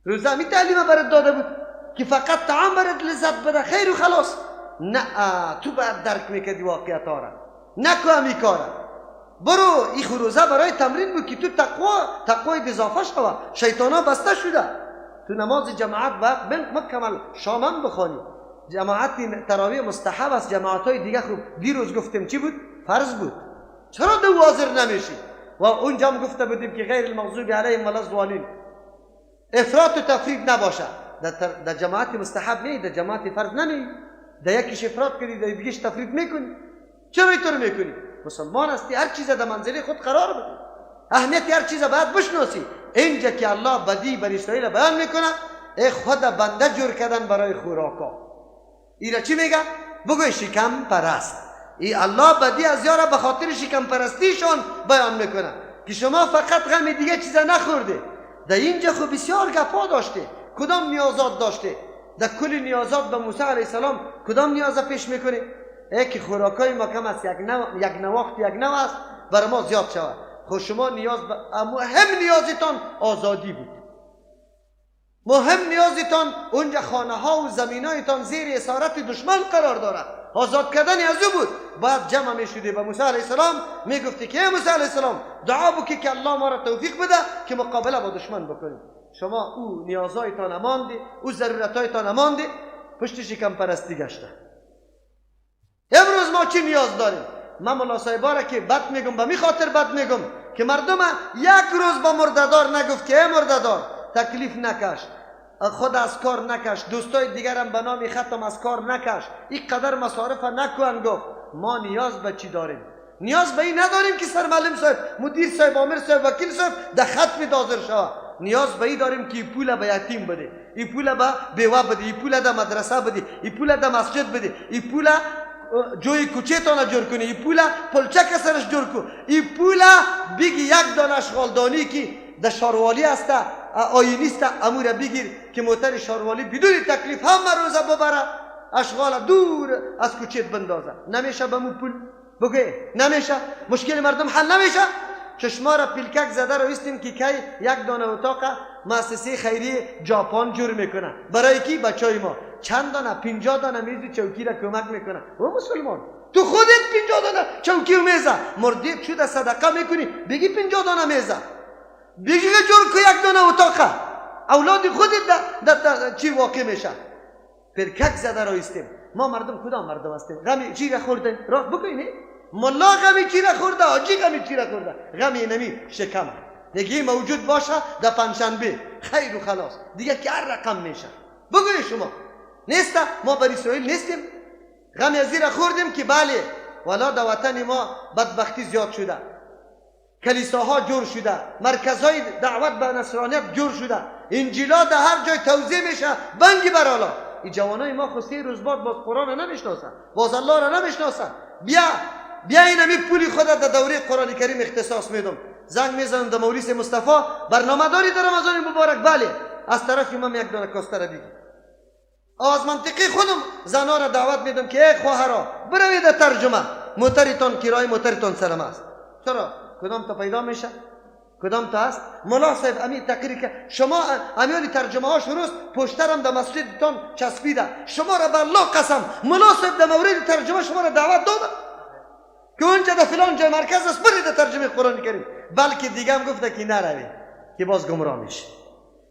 روزه می تعلیم برات داده بود که فقط طعام برات لذت بده خیر و خلاص؟ نه، تو باید درک میکردی واقعیت ها را، نکو همی کاره. برو این روزه برای تمرین بود که تو تقوای اضافه شوه. شیطانا بسته شده. تو نماز جماعت باید مکمل شامم بخوانی. جماعت تراویح مستحب است. جماعت های دیگه خوب دیروز گفتیم چی بود؟ فرض بود. چرا دو حاضر نمیشی؟ و اونجا هم گفته بودیم که غیر المغضوب علیهم ولا الضالین، افراط و تفرید نباشه. در جماعت مستحب نه، در جماعت فرض نمی. در یکیش افراط کنی، در دیگهش تفرید میکنی. چرا اینطور میکنی؟ مسلمان هستی، هر چیز در منزله خود قرار بده. اهمیت هر چیز باید بشناسی. اینجا که الله بدی بر اسرائیل بیان میکنه، ای خود بنده جور کردن برای خوراکا. اینا چی میگه؟ بگوی شکم پرست. ای الله بدی از یارا به خاطر شکم پرستیشون بیان میکنه که شما فقط غم دیگه چیزا نخورده. در اینجا خب بسیار گپا داشته. کدام نیازات داشته؟ در کل نیازات به موسی علیه السلام کدام نیازا پیش میکنه؟ که خوراکای ما کم است، یک نواخت یک نو است، برای ما زیاد شود. خب شما نیاز به مهم نیازتان آزادی بود. مهم نیازتان اونجا خانه ها و زمین هایتان زیر اسارت دشمن قرار دارد. آزاد کردن از او بود. باید جمع می شده به موسی علیه السلام می گفتی که موسی علیه السلام دعا بکی که الله ما را توفیق بده که مقابله با دشمن بکنیم. شما او نیازهایتان امانده، او ضرورتهایتان امانده، پشت شکم پرستی گشته. امروز ما چی نیاز داریم؟ من ملا صاحبا را که بد میگم به می خاطر بد میگم که مردم یک روز با مرددار نگفت که ای مرددار تکلیف نکش، خود از کار نکش، دوستای دیگرم به نام ختم از کار نکش، این قدر مصارف نکن. گفت ما نیاز به چی داریم؟ نیاز به این نداریم که سرمعلم صاحب، مدیر صاحب، آمر صاحب، وکیل صاحب در ختم حاضر شود. نیاز به این داریم که این پول به یتیم بده، این پول به بیوه بده، این پول در مدرسه بده، این پول در مسجد بده، این پول جوی کوچه تانه جور کنی، این پول پلچک سرش جور کن، این پول بگی یک دانه اشغالدانی که در شاروالی است آینی است امور بگیر که موتر شاروالی بدون تکلیف همه روزه ببره اشغال دور از کوچه بندازه. نمیشه به مو پول بگه؟ نمیشه. مشکل مردم حل نمیشه. چشما را پیلکک زده رو استیم که یک دانه اتاق مؤسسه خیریه ژاپن جور میکنه. برای کی؟ بچهای ما. چند دانه 50 دانه میز چوکی را کمک میکنه. او مسلمان تو خودت 50 دانه چوکی و میز مردید شده صدقه میکنی، بگی 50 دانه میز، بگی جور کو یک دانه اتاق اولاد خودت در چی واقع میشه؟ پیلکک زده رو استیم. ما مردم کدام مردم هستیم؟ غمی چی را خوردن؟ راه بگوینی ملا غمی چی را خورده، حاجی غمی چی را خورده؟ غمی نمی شکم دیگه موجود باشه در پنجشنبه خیر و خلاص دیگه که هر رقم میشه. بگوی شما نیسته؟ ما بر اسرائیل نیستیم؟ غم از را خوردیم که بله والا در وطن ما بدبختی زیاد شده، کلیساها جور شده، مرکزهای دعوت به نصرانیت جور شده، انجیلا در هر جای توزیع میشه بنگی برالا. این جوانای ما خو 3 روز بعد باز قرآن را نمیشناسن، باز الله را نمیشناسن. بیا اینمی پولی خودت در دوره قرآن کریم اختصاص میدم. زنگ میزنم در مولیس مصطفی برنامه داری در رمضان مبارک؟ بله. از طرف من یک دانه کاسته را بگی. از منطقه خودم زنا را دعوت میدم که ای خواهرا بروید در ترجمه، موترتان کرای موترتان سلام است. چرا؟ کدام تا پیدا میشه؟ کدام تا است؟ مولا صاحب امی تقریر که شما امیالی ترجمه ها شروع است، پشترم در مسجدتان چسبیده. شما را به الله قسم مولا صاحب در مورد ترجمه شما را دعوت داده که اونجا در فلان جای مرکز است برید ترجمه قرآن کریم، بلکه دیگه هم گفته که نروی که باز گمراه میشه.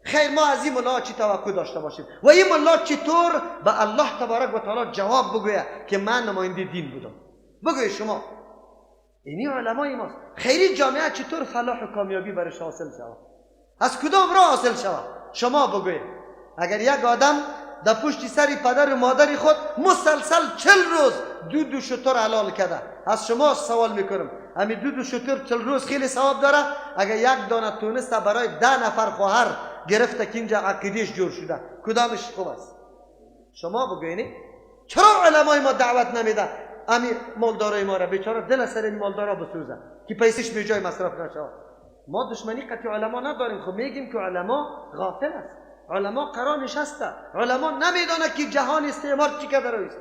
خیر ما از این ملا چی توقع داشته باشیم و این ملا چطور به الله تبارک و تعالی جواب بگوید که من نماینده دین بودم؟ بگوی شما اینی علمای ماست. خیلی جامعه چطور فلاح و کامیابی برش حاصل شود؟ از کدام راه حاصل شود؟ شما بگوید. اگر یک آدم در پشت سری پدر و مادر خود مسلسل 40 روز دود و شتر حلال کرده، از شما سوال میکنم همین دود و شتر 40 روز خیلی ثواب داره؟ اگر یک دانه تونسته برای 10 نفر خواهر گرفته که اینجا عقیدهش جور شده، کدامش خوب است؟ شما بگوینید. چرا علمای ما دعوت نمیده امیر مالدارای ما را بیچاره دل سر این مالدارا بسوزه که پیسش به جای مصرف نشه؟ ما دشمنی قطعی علما نداریم، خب میگیم که علما غافل است، علما قرار نشسته، علما نمیدونه که جهان استعمار چی کرده رو است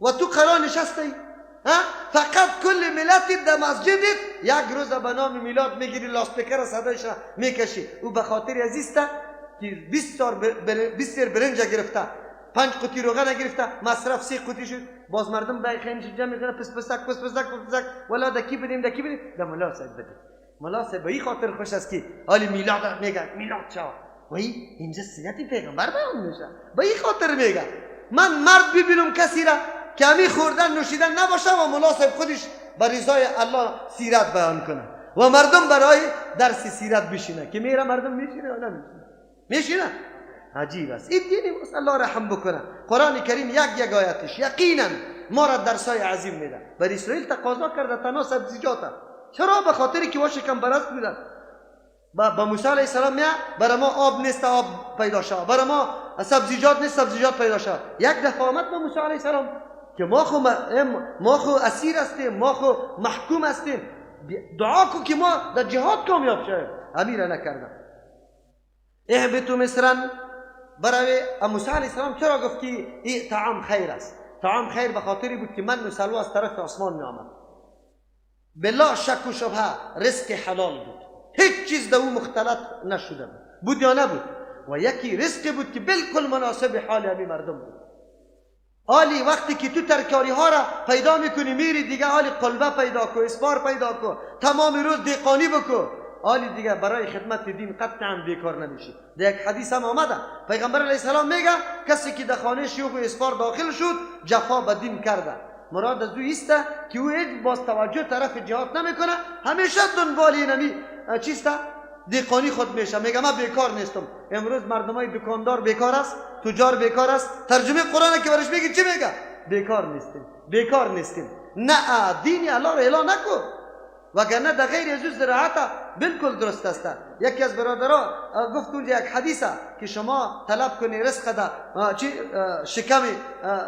و تو قرار نشسته فقط کل ملت در مسجدت یک روز به نام میلاد میگیری، لاسپیکر صدایش میکشی. او به خاطر عزیزت که 20 سال برنج گرفته، 5 قوطی روغن گرفته، مصرف 3 قوطی شد، باز مردم به خیمش جمع میکنه، پس پسک ولا دکی بدیم ده ملا صاحب بده. ملا صاحب به این خاطر خوش است که حالی میلاد میگه میلاد چه وای اینجا سنت پیغمبر بیان میشه، به این خاطر میگه من مرد ببینم کسی را که همی خوردن نوشیدن نباشه و ملا صاحب خودش بر رضای الله سیرت بیان کنه و مردم برای درس سیرت بشینه، که میره مردم میشینه یا نمیشینه؟ میشینه. عجیب است. این دینی است. الله رحم بکنه. قرآن کریم یک آیتش یقینا ما را درسای عظیم میده. بر اسرائیل تقاضا کرده تنها سبزیجات. چرا؟ به خاطری که وا شکم پرست بودن. با موسی علیه السلام میگه برای ما آب نیست آب پیدا شد، برای ما سبزیجات نیست سبزیجات پیدا شد. یک دفعه آمد به موسی علیه السلام که ما خو اسیر هستیم، ما خو محکوم هستیم، دعا کو که ما در جهاد کامیاب شویم. امیر نکردم. اهبطوا مصرا. برای موسی علیه السلام چرا گفت که این طعام خیر است؟ طعام خیر به خاطری بود که من و سلوا از طرف آسمان می آمد. بلا شک و شبهه رزق حلال بود، هیچ چیز در او مختلط نشده بود یا نبود، و یکی رزق بود که بالکل مناسب حال همین مردم بود. حالی وقتی که تو ترکاری ها را پیدا میکنی میری دیگه، حالی قلبه پیدا کو، اسپار پیدا کو، تمام روز دیقانی بکو، حالی دیگه برای خدمت دین قطعا بیکار نمیشی. در یک حدیث هم آمده پیغمبر علیه السلام میگه کسی که در خانه شیوخ و اسپار داخل شد جفا به دین کرده. مراد از او ایسته که او هیچ باز توجه طرف جهاد نمیکنه، همیشه دنبال اینمی چیسته دیقانی خود میشه. میگه من بیکار نیستم. امروز مردمای دکاندار بیکار است، تجار بیکار است. ترجمه قرآن که برش میگه چی میگه؟ بیکار نیستیم. نه دین الله را اعلان نکن، وگرنه در غیر از زراعت بالکل درست است. یکی از برادرها گفت اونجا یک حدیثه که شما طلب کنی رزق در شکم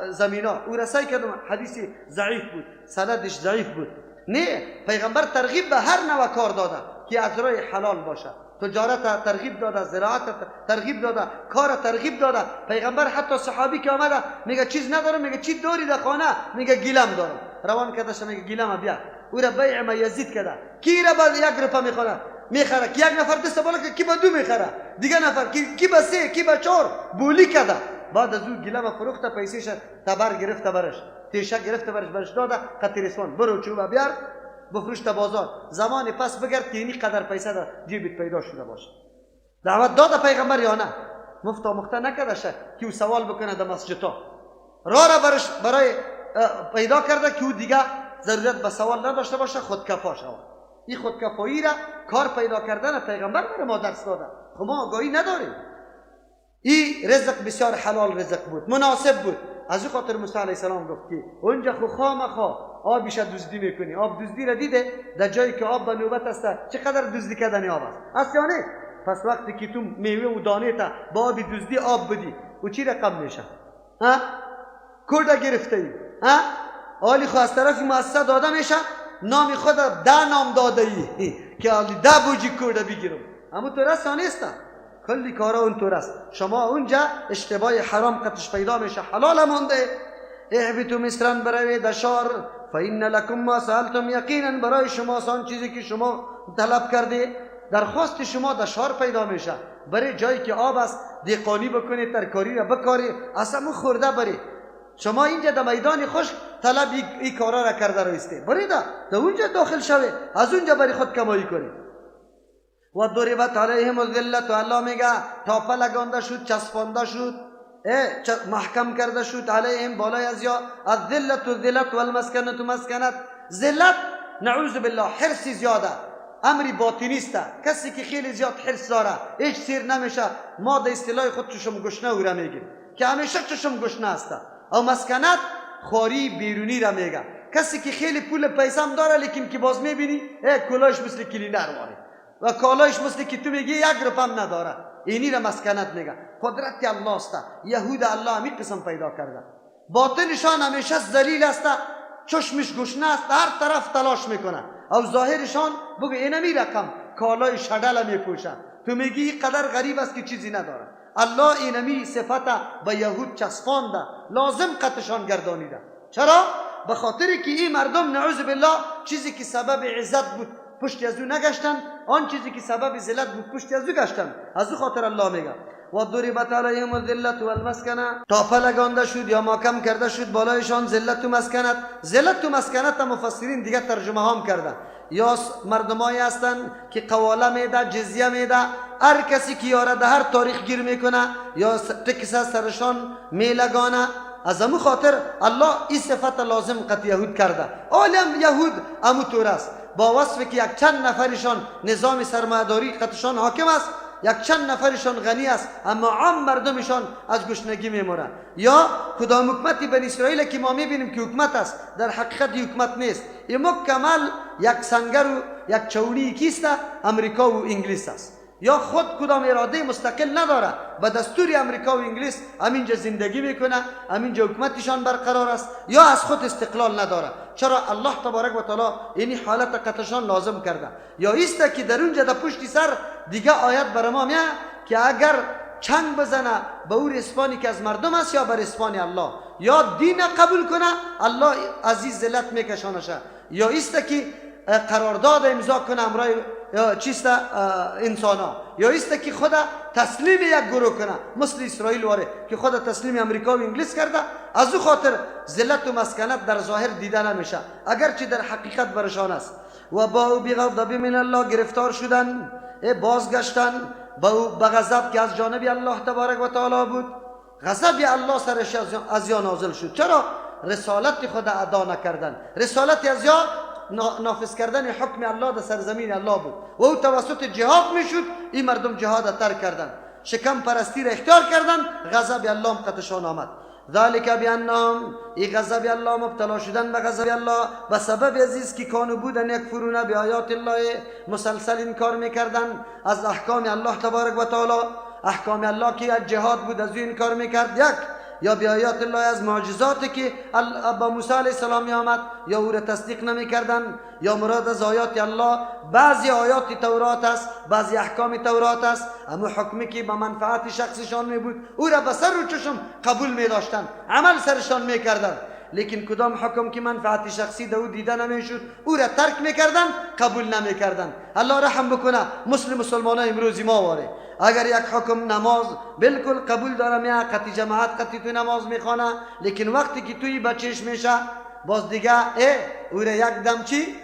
زمینا. او رسای کردم حدیثی ضعیف بود، سندش ضعیف بود. نه، پیغمبر ترغیب به هر نوع کار داده که از راه حلال باشه. تجارت ترغیب داده، زراعت ترغیب داده، کار ترغیب داده. پیغمبر حتی صحابی که آمده میگه چیز ندارم، میگه چی داری در خانه؟ میگه گیلم دارم. روان کردش میگه گیلم بیا. او را بیع میزید کرده. کی را بعد 1 روپیه میخره که یک نفر دست بالا که کی به 2 میخره، دیگه نفر کی به 3 کی به 4 بولی کرده. بعد از او گیلم فروخته، پیسیش تبر گرفته برش، تیشه گرفته برش داده. قطرسوان برو چوبه بیار بفروش تا بازار. زمان پس بگرد که اینی قدر پیسه در جیبت پیدا شده باشه. دعوت داده پیغمبر یا نه؟ مفتا مخته نکردشه که او سوال بکنه در مسجد ها. راه را برای پیدا کرده که او دیگه ضرورت به سوال نداشته باشه، خودکفا شود. این خودکفایی را کار پیدا کردن پیغمبر برای ما درس داده. خب ما آگاهی نداریم. این رزق بسیار حلال رزق بود، مناسب بود. از این خاطر موسی علیه السلام گفت که اونجا خامخا آبش دزدی میکنی. آب دزدی را دیده؟ در جایی که آب به نوبت است چقدر دزدی کردن آب است یا نه؟ پس وقتی که تو میوه و دانه تا با آب دزدی آب بدی او چی رقم میشه؟ کرده گرفته ای. حالی خو از طرف مؤسسه داده میشه، نام خود 10 نام داده ای که حالی 10 بوجی کرده بگیرم. اما تو رست نیست، کلی کارا اون تو رست. شما اونجا اشتباه حرام قطش پیدا میشه، حلال مونده. اهبطوا مصرا برای دشار فإن لكم ما سألتم. یقینا برای شما آن چیزی که شما طلب کرده درخواست شما دشار پیدا میشه. برای جایی که آب است دیقانی بکنی، ترکاری را بکاری، اصلا خورده بری. شما اینجا در میدان خشک طلب این کارا را کرده رویسته، برید در اونجا داخل شوی، از اونجا بری خود کمایی کنی. و ضربت علیهم الذلت، و الله میگه تاپه لگانده شد، چسبانده شد، محکم کرده شد علیهم بالای از یا الذلت و ذلت و المسکنت و مسکنت. ذلت نعوذ بالله حرص زیاده، امری باطنی است. کسی که خیلی زیاد حرص داره هیچ سیر نمیشه. ما در اصطلاح خود چشم گشنه او را میگیم که همیشه چشم گشنه است. او مسکنت خواری بیرونی را میگه. کسی که خیلی پول پیسه هم داره لیکن که باز میبینی کلاهش مثل کلینر واره و کالایش مثل که تو میگی 1 روپیه هم نداره. اینی را مسکنت میگه. قدرت الله است. یهود الله همین قسم پیدا کرده. باطنشان همیشه ذلیل است، چشمش گشنه است، هر طرف تلاش میکنه. او ظاهرشان بگو اینمی رقم کالای شدل میپوشن، تو میگی قدر غریب است که چیزی نداره. الله اینمی صفت به یهود چسبانده، لازم قطشان گردانیده. چرا؟ به خاطری که این مردم نعوذ بالله چیزی که سبب عزت بود پشت از او نگشتن، آن چیزی که سبب ذلت بود پشت از او گشتن. از او خاطر الله میگه و ضربت علیهم الذلة والمسکنه، تافه لگانده شد یا محکم کرده شد بالایشان ذلت و مسکنت. ذلت و مسکنت مفسرین دیگه ترجمه هم کردن، یا مردمایی هستن که قواله میده، جزیه میده، هر کسی که یاره ده هر تاریخ گیر میکنه یا تکس سرشان میلگانه. از امو خاطر الله این صفت لازم قط یهود کرده. عالم یهود امو طور است، با وصف که یک چند نفرشان نظام سرمایه‌داری قطشان حاکم است، یک چند نفرشان غنی است، اما عام مردمشان از گشنگی میمورن. یا کدام حکمتی بنی اسرائیل که ما میبینیم که حکمت است، در حقیقت حکمت نیست. این مکمل یک سنگر و یک چونی کیست؟ امریکا و انگلیس است. یا خود کدام اراده مستقل نداره، به دستور امریکا و انگلیس همینجا زندگی میکنه، همینجا حکمتشان برقرار است، یا از خود استقلال نداره. چرا الله تبارک و تعالی اینی حالت قطشان لازم کرده. یا ایست که در اونجا در پشت سر دیگه آیت بر ما میاد که اگر چنگ بزنه به او اسپانی که از مردم است یا بر اسپانی الله، یا دین قبول کنه الله عزیز ذلت میکشانشه، یا ایست که قرارداد امضا کنه امرای چیست انسان ها، یا ایست که خود تسلیم یک گروه کنه مثل اسرائیل واره که خود تسلیم امریکا و انگلیس کرده. از او خاطر ذلت و مسکنت در ظاهر دیده نمیشه اگرچه در حقیقت برشان است. و با بغضب من الله گرفتار شدن، بازگشتن به غضب که از جانب الله تبارک و تعالی بود. غضب الله سرش از یا نازل شد. چرا؟ رسالت خود ادا نکردن. رسالت از یا نافذ کردن حکم الله در سرزمین الله بود و او توسط جهاد میشد. این مردم جهاد ترک کردن، شکم پرستی را اختیار کردن، غضب الله قطشان آمد. ذالک بانهم، این غضب الله مبتلا شدن به غضب الله به سبب عزیز که کانو بودن یکفرون به آیات الله، مسلسل انکار میکردن از احکام الله تبارک و تعالی. احکام الله که از جهاد بود از او انکار میکرد، یک یا به آیات الله از معجزاتی که با موسی علیه السلام آمد یا او را تصدیق نمیکردن. یا مراد از آیات الله بعضی آیات تورات است، بعضی احکام تورات است، اما حکمی که به منفعت شخصشان می بود او را به سر و چشم قبول می داشتن، عمل سرشان می کردن. لیکن کدام حکم که منفعت شخصی دو دیده نمیشد او را ترک میکردن، قبول نمیکردن. الله رحم بکنه مسلمانان امروزی ما واره، اگر یک حکم نماز بالکل قبول داره میه، قطعی جماعت قطعی تو نماز میخوانه، لیکن وقتی که توی بچهش میشه باز دیگه او را یک دم چی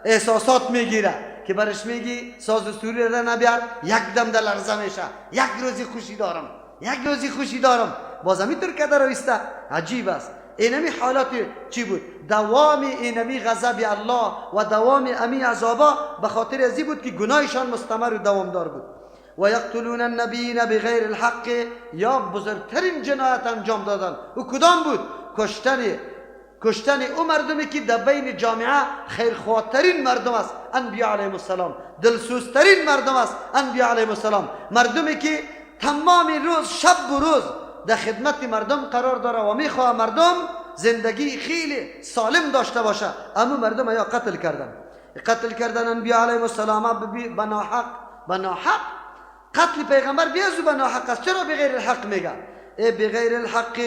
احساسات میگیره که برش میگی ساز و سوری را نبیار، یک دم در لرزه میشه، یک روزی خوشی دارم، یک روزی خوشی دارم، باز همینطور که در رویسته. عجیب است. اینمی حالات چی بود؟ دوام اینمی غضب الله و دوام امی عذابا به خاطر ازی بود که گناهشان مستمر و دوامدار بود. و یقتلون النبیین بغیر الحق، یا بزرگترین جنایت انجام دادن. و کدام بود؟ کشتن او مردمی که در بین جامعه خیرخواهترین مردم است، انبیاء علیهم السلام، دلسوزترین مردم است، انبیاء علیهم السلام، مردمی که تمام روز شب و روز در خدمت مردم قرار داره و میخواه مردم زندگی خیلی سالم داشته باشه، اما مردم یا قتل کردن انبیاء علیهم السلام بناحق. قتل پیغمبر بیازو بناحق است. چرا بغیر الحق میگن؟ بغیر الحق،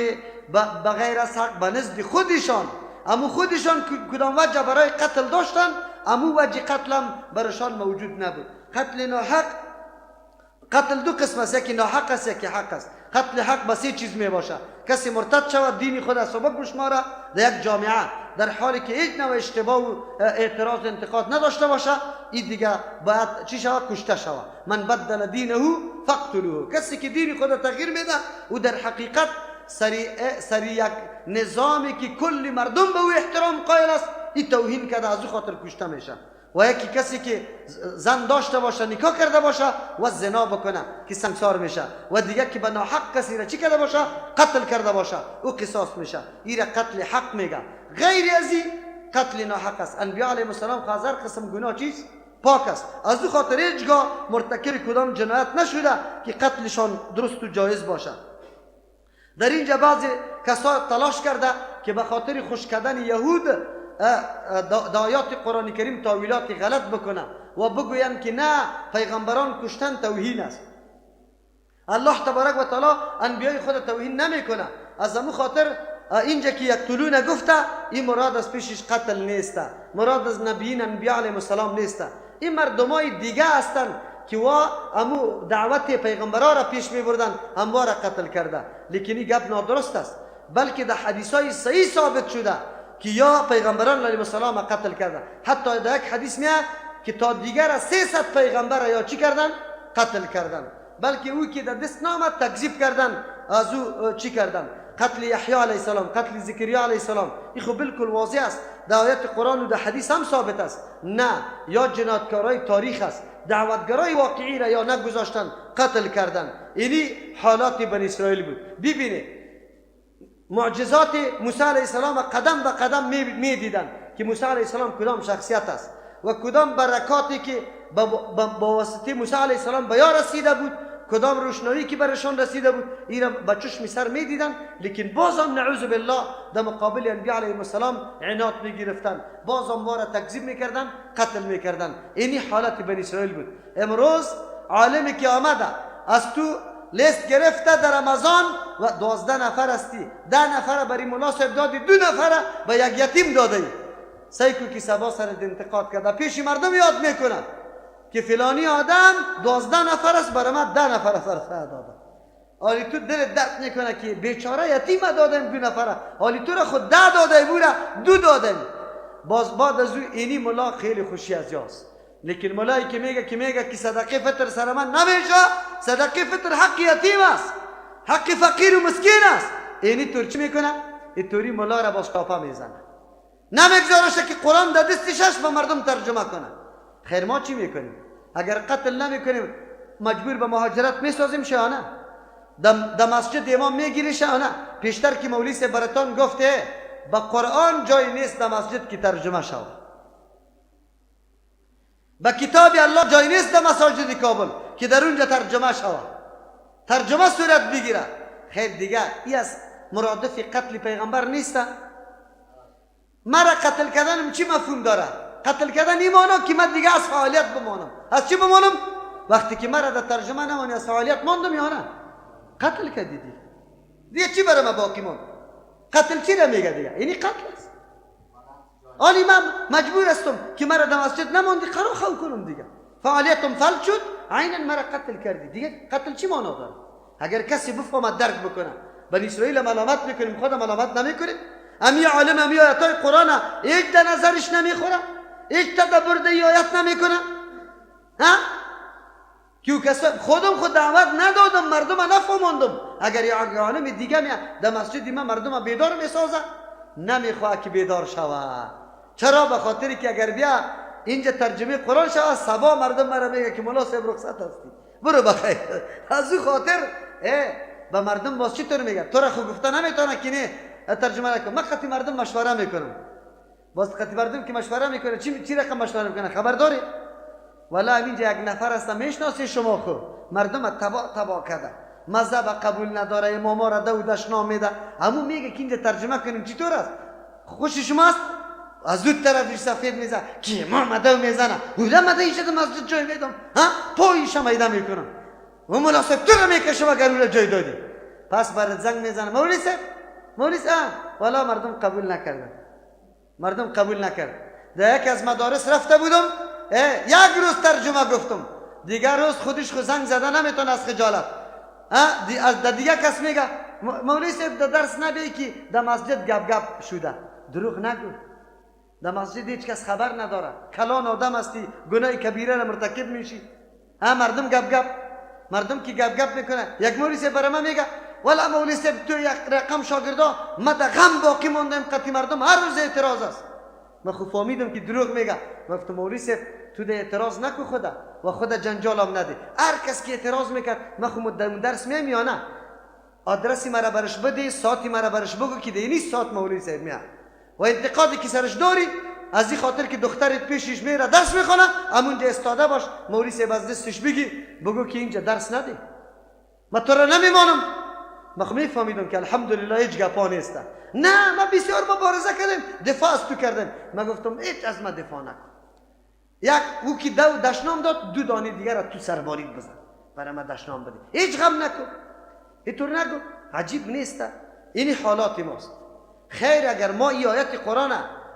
بغیر از حق، به نزد خودشان، اما خودشان کدام وجه برای قتل داشتن، اما وجه قتلم برشان موجود نبود. قتل ناحق، قتل دو قسم است، یکی ناحق است یکی حق است. قتل حق به سه چیز می باشه: کسی مرتد شود، دینی خود از سبک بشماره در یک جامعه، در حالی که هیچ نوع اشتباه و اعتراض و انتقاد نداشته باشه، این دیگه باید چی شود؟ کشته شود. من بدل دینه فقتلوه. کسی که دین خود تغییر میده و در حقیقت سری یک نظامی که کل مردم به او احترام قائل است، این توهین کرده، از او خاطر کشته میشه. و یکی کسی که زن داشته باشه، نکاح کرده باشه و زنا بکنه که سنگسار میشه، و دیگه که به ناحق کسی را چی کرده باشه؟ قتل کرده باشه، او قصاص میشه. این را قتل حق میگه. غیر از این قتل ناحق است. انبیاء علیهم السلام هزار قسم گناه چیز پاک است، از او خاطر هیچگاه مرتکب کدام جنایت نشده که قتلشان درست و جایز باشه. در اینجا بعضی کسا تلاش کرده که به خاطر خوش کردن یهود آیات قرآن کریم تاویلات غلط بکنه و بگوین که نه، پیغمبران کشتن توهین است. الله تبارک و تعالی انبیای خود توهین نمیکنه. از همون خاطر اینجا که یقتلون گفته این مراد از پیشش قتل نیسته، مراد از نبیین انبیاء علیهم السلام نیسته. این مردمای دیگه هستند که امو دعوت پیغمبرا را پیش می بردن، هموار قتل کرده. لیکن این گپ نادرست است، بلکه در حدیثای صحیح ثابت شده که یا پیغمبران علیهم السلام قتل کرده. حتی در یک حدیث میاد که تا دیگر 300 پیغمبر یا چی کردن؟ قتل کردن. بلکه او که در دست نامد تکذیب کردن، از او چی کردن؟ قتل یحیی علیه السلام، قتل زکریا علیه السلام. این خب بالکل واضح است، در آیات قرآن و در حدیث هم ثابت است. نه یا جنایتکارای تاریخ است، دعوتگرای واقعی را یا نگذاشتن قتل کردن. اینی حالات بنی اسرائیل بود. ببینید معجزات موسی علیه السلام قدم به قدم می دیدن که موسی علیه السلام کدام شخصیت است و کدام برکاتی که با واسطه موسی علیه السلام به یار رسیده بود، کدام روشنایی که برشان رسیده بود، این را با چشم سر می دیدن. لیکن بازم نعوذ بالله در مقابل انبیاء علیهم السلام عناد می گرفتن، بازم وارا تکذیب می کردن، قتل می کردن. اینی حالت بنی اسرائیل بود. امروز عالمی که آمده از تو لیست گرفته در رمضان و 12 نفر استی، 10 نفر برای مناسب دادی، 2 نفر به یک یتیم دادی. سیکو که سبا سر انتقاد کرده پیش مردم یاد میکنه که فلانی آدم 12 نفر است، برای من 10 نفر سر داده. حالی تو دلت درد میکنه که بیچاره یتیم دادن 2 نفر، حالی تو را خود 10 داده بوده 2 دادن. باز بعد از او اینی ملا خیلی خوشی از یاست. لیکن ملایی که میگه که صدقه فطر سر من نمیشه، صدقه فطر حق یتیم است، حق فقیر و مسکین است. اینی طور چی میکنه؟ اینطوری ملا را باز شاپا میزنه، نمیگذارشه که قرآن در دستش به مردم ترجمه کنه. خیر ما چی میکنیم؟ اگر قتل نمیکنیم مجبور به مهاجرت میسازیم شانه، در مسجد امام میگیری شانه. پیشتر که مولوی سے براتان گفته با قرآن جای نیست در مسجد که ترجمه شود، با کتاب الله جای نیست در مساجد کابل که در اونجا ترجمه شود، ترجمه صورت بگیره. خیر دیگه این از مرادف قتل پیغمبر نیست. مرا قتل کردن چی مفهوم داره؟ قتل کردن این مانا که من دیگه از فعالیت بمانم. از چی بمانم؟ وقتی که مرا در ترجمه نمانی از فعالیت ماندم یا نه؟ قتل کردی دیگه چی برای من باقی ماند؟ قتل چی را میگه دیگه؟ اینی قتل است. آنی من مجبور هستم که مرا در مسجد نماندی قرار خو کنم دیگه، فعالیتم فلج شد، عینا مرا قتل کردی دیگه. قتل چی مانا داره؟ اگر کسی بفهمد درک بکنه. بنی اسرائیل ملامت میکنیم، خود ملامت نمیکنیم. امی عالم امی آیاتای قرآن یک در نظرش نمیخوره، یک تدبر دی آیت نمیکنه. ها؟ کیو کس خودم خود دعوت ندادم، مردم نفهموندم. اگر یک عالم دیگه میاد در مسجد من مردم بیدار میسازه، نمیخواه که بیدار شوه. چرا؟ به خاطری که اگر بیا اینجا ترجمه قرآن شوه، سبا مردم مرا میگه که مولا صاحب رخصت هستی، برو بخیر. از او خاطر به مردم باز چی طور میگه؟ تو را خوب گفته نمیتونه که نه ترجمه نکن. من خطی مردم مشوره میکنم، باز خطی مردم که مشوره میکنه چی رقم مشوره میکنه خبر داری؟ والا اینجا یک نفر هست میشناسی شما خو مردم تبا کرده، مذهب قبول نداره، اماما را دودش نام میده. همون میگه که اینجا ترجمه کنیم چطور است؟ خوش شماست؟ از دو طرفش سفید میزنه که امام دو میزنه، اولا مده ایشت مسجد جای میدم، ها پایش میده میکنم و مناسب تو رو میکشم اگر اولا جای دادی. پس برات زنگ میزنه مولوی صاحب والا مردم قبول نکردن، مردم قبول نکرد. در یک از مدارس رفته بودم، یک روز ترجمه گفتم، دیگر روز خودش خود زنگ زده نمیتونه از خجالت. از دیگه کس میگه مولوی صاحب در درس نبی که در مسجد گپ شده. دروغ نگو، در مسجد هیچ کس خبر نداره، کلان آدم هستی گناه کبیره را مرتکب میشی. مردم مردم که گپ میکنه. یک مولوی صاحب برای من میگه والا مولوی صاحب تو یک رقم شاگردا ما در غم باقی موندیم، قطعی مردم هر روز اعتراض است. من خوب فهمیدم که دروغ میگه. گفتم مولوی صاحب تو ده اعتراض نکو خدا و خدا جنجالم نده. هر کس که اعتراض میکرد من خود درس میام یا نه، آدرسی مرا برش بده، ساعتی مرا برش بگو که دینی ساعت مولوی صاحب میاد و انتقادی که سرش داری از این خاطر که دخترت پیشش میره درس میخونه، همونجا استاده باش، مولوی صاحب از دستش بگو که اینجا درس نده. من تو را نمیمانم. من خب میفهمیدم که الحمدلله هیچ گپا نیست. نه ما بسیار مبارزه کردیم، دفاع از تو کردیم. من گفتم هیچ از من دفاع نکن. یک او که دشنام داد 2 دانه دیگر را تو سربارید بزن برای من دشنام بده، هیچ غم نکن، اینطور نگو. عجیب نیست؟ این حالات ماست. خیر اگر ما این آیت قرآن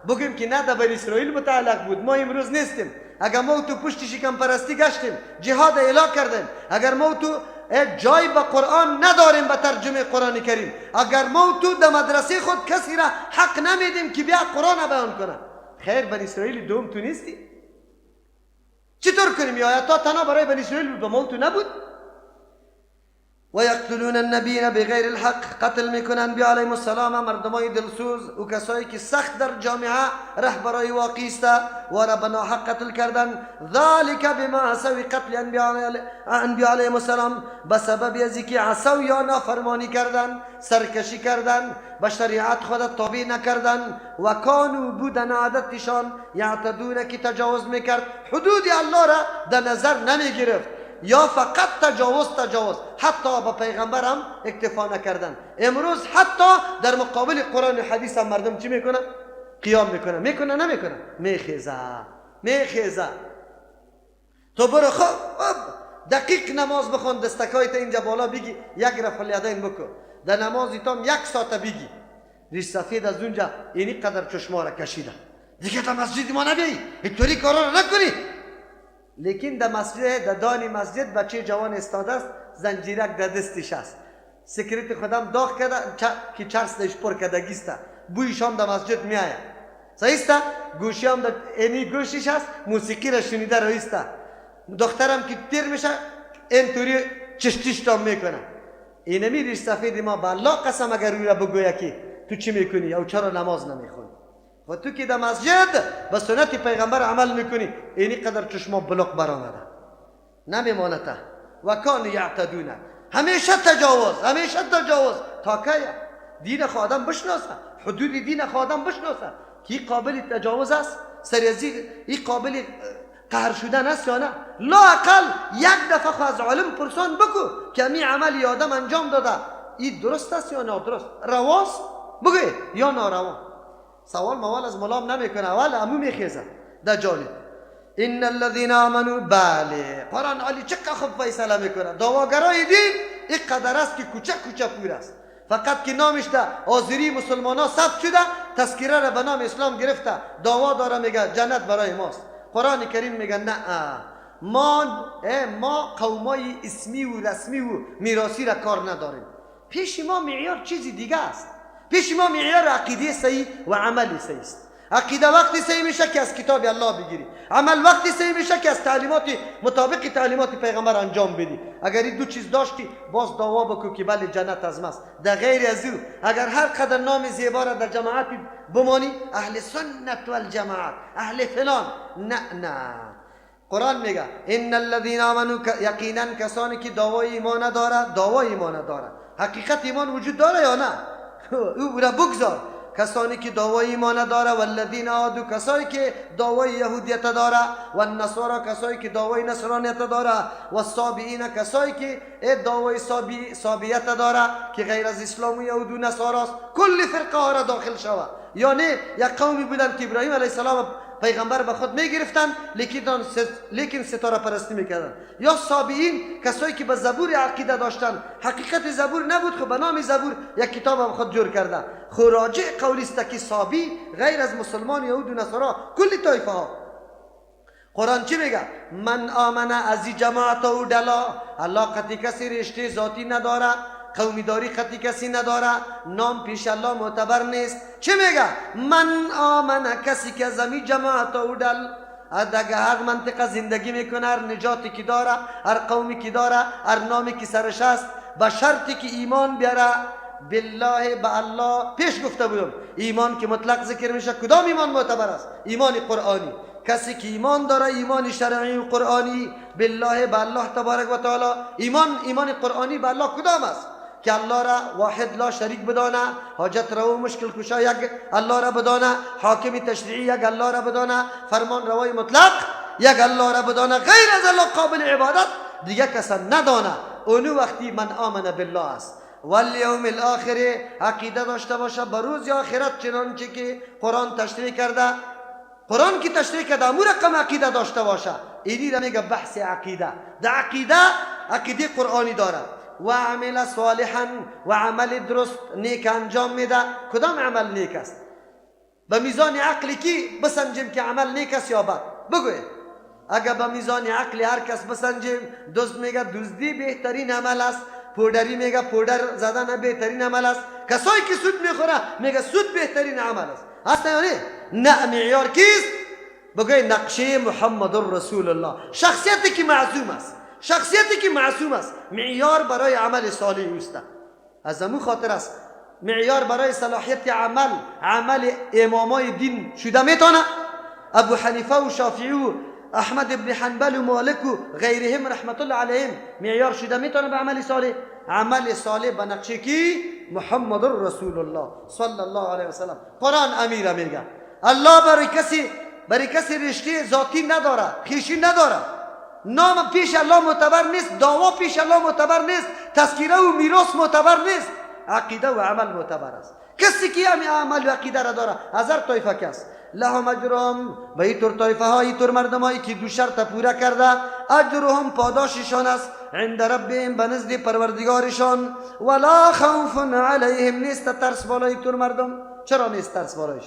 بگیم که نه در بنی اسرائیل متعلق بود، ما امروز نیستیم، اگر ما تو پشت شکم پرستی گشتیم، جهاد اعلان کردیم، اگر ما تو جای به قرآن نداریم به ترجمه قرآن کریم، اگر ما تو در مدرسه خود کسی را حق نمیدیم که بیا قرآن بیان کنه، خیر بنی اسرائیل دوم تو نیستی؟ چطور کنیم؟ آیات تنها برای بنی اسرائیل بود، به ما تو نبود؟ و یقتلون النبیین بغیر الحق، قتل میکنن انبیا علیهم السلام، مردمای دلسوز و کسایی که سخت در جامعه رهبرای واقعی است و را به ناحق قتل کردن. ذالک بما عصوا، قتل انبیا علیهم السلام به سبب از اینکه عصوا یا نافرمانی کردن، سرکشی کردن، به شریعت خود تابع نکردن، و کانوا بودن عادتشان یعتدون، که تجاوز میکرد، حدود الله را در نظر نمیگرفت یا فقط تجاوز حتی با پیغمبر هم اکتفا نکردن. امروز حتی در مقابل قرآن و حدیث هم مردم چی میکنن؟ قیام میکنن نمیکنن؟ میخیزه. تو برو خب دقیق نماز بخون، دستکایت اینجا بالا بگی، یک رفع الیدین بکن، در نمازی تام 1 ساعت بگی، ریش سفید از اونجا اینی قدر چشما را کشیده، دیگه تا مسجد ما نبیایی، اینطوری کارا را نکنی. لیکن در مسجد، در دانی مسجد بچه جوان استاده است، زنجیرک در دستش است، سکریت خودم داغ کرده که چرس دش پر کردگیسته، بویش هم در مسجد می آید، صحیح است؟ گوشی هم در اینی گوشش است، موسیقی را شنیده رایسته، دخترم که تیر میشه اینطوری چشتیش تام میکنه. اینمی ریش سفید ما به الله قسم اگر روی را بگویه که تو چی میکنی او چرا نماز نمیخونی، و تو که در مسجد به سنت پیغمبر عمل میکنی، اینی قدر چشما بلوک برآمده نمیمانته. و کانوا یعتدون، همیشه تجاوز تا که دین خودم بشناسه، حدود دین خودم بشناسه که قابل تجاوز است، سریزی این قابل قهر شدن است یا نه. لا اقل یک دفعه خو از علم پرسان بکو که می عملی آدم انجام داده این درست است یا نادرست، رواست بگوی یا ناروا. سوال موال از ملام نمیکنه، اول امو میخیزه در جالب. ان الذين آمنوا، بله قرآن علی چقدر خوب فیصله میکنه. دعواگرای دین این قدر است که کوچک پور است، فقط که نامش در حاضری مسلمان ها ثبت شده، تذکره را به نام اسلام گرفته، دعوا داره میگه جنت برای ماست. قرآن کریم میگه نه، ما قومای اسمی و رسمی و میراثی را کار نداریم. پیش ما معیار چیزی دیگه است. پیش ما معیار عقیده صحیح و عمل صحیح است. عقیده وقتی صحیح میشه که از کتاب الله بگیری، عمل وقتی صحیح میشه که از مطابق تعلیمات پیغمبر انجام بدی. اگر این دو چیز داشتی باز دعوا بکو که بله جنت از ماست. در غیر از او اگر هر قدر نام زیبا را در جماعت بمانی، اهل سنت و الجماعت، اهل فلان، نه. قرآن میگه ان الذين آمنوا، یقینا کسانی که دعوای ایمان داره. حقیقت ایمان وجود داره یا نه؟ او را بگذار. کسانی که دعوای ایمان داره، والذین هادوا، کسایی که دعوای یهودیت داره، و النصارى، کسایی که دعوای نصرانیت داره، و الصابئین، کسایی که دعوای صابئیت داره که غیر از اسلام و یهود و نصارا است. کل فرقه ها را داخل شود. یعنی یک قومی بودن که ابراهیم علیه السلام پیغمبر به خود میگرفتن لیکن ستاره پرستی میکردن. یا صابئین، کسایی که به زبور عقیده داشتن، حقیقت زبور نبود خب به نام زبور یک کتاب هم خود جور کرده. خراجع قولی است که صابی غیر از مسلمان، یهود و نصارا، کلی طایفه ها. قرآن چی میگه؟ من آمن از جماعت و دلا، الله قطعی کسی رشته ذاتی نداره، قومیداری خطی کسی نداره، نام پیش الله معتبر نیست. چه میگه؟ من آمنه، کسی که زمین جماعت و دل، دیگه هر منطقه زندگی میکنه، هر نجاتی که داره، هر قومی که داره، هر نامی که سرش است، به شرطی که ایمان بیاره بالله، به الله. پیش گفته بودم ایمان که مطلق ذکر میشه، کدام ایمان معتبر است؟ ایمان قرآنی. کسی که ایمان داره، ایمان شرعی و قرآنی بالله، به الله تبارک و تعالی. ایمان قرآنی به الله کدام است؟ که الله را واحد لا شریک بدانه، حاجت رو مشکل کشا یک الله را بدانه، حاکم تشریعی یک الله را بدانه، فرمان روای مطلق یک الله را بدانه، غیر از الله قابل عبادت دیگه کس ندانه. اونو وقتی من آمن بالله است. والیوم الاخر، عقیده داشته باشه به روز آخرت، چنانچه که قرآن تشریح کرده. قرآن کی تشریح کرده امور رقم عقیده داشته باشه. اینی را میگه بحث عقیده. در عقیده قرآنی داره، و عمل صالحا و عمل درست نیک انجام میده. کدام عمل نیک است؟ به میزان عقلی کی بسنجیم که عمل نیک است یا بد؟ بگوید. اگر به میزان عقلی هر کس بسنجیم، دزد میگه دزدی بهترین عمل است، پودری میگه پودر زدن بهترین عمل است، کسایی که سود میخوره میگه سود بهترین عمل است. هست یا نه؟ معیار کیست؟ بگوید نقشه محمد رسول الله، شخصیتی که معصوم است، شخصیتی که معصوم است، معیار برای عمل صالح اوست. از امو خاطر است معیار برای صلاحیت عمل امامای دین شده میتونه. ابو حنیفه و شافعی و احمد ابن حنبل و مالک و غیرهم رحمت الله علیهم معیار شده میتونه به عمل صالح. عمل صالح به نقشه کی؟ محمد رسول الله صلی الله علیه و سلم. قرآن امیر میگه الله برای کسی رشته ذاتی نداره، خویشی نداره، نام پیش الله معتبر نیست، دعوا پیش الله معتبر نیست، تذکیره و میراث معتبر نیست، عقیده و عمل معتبر است. کسی که همین عمل و عقیده را داره، هزار طایفه کس لهم اجرهم، به اینطور طایفه ها، اینطور مردم هایی که دو شرط پورا کرده، اجرهم پاداششان است عند ربهم، به نزد پروردگارشان، ولا خوف علیهم، نیست ترس بالای اینطور مردم. چرا نیست ترس بالایش؟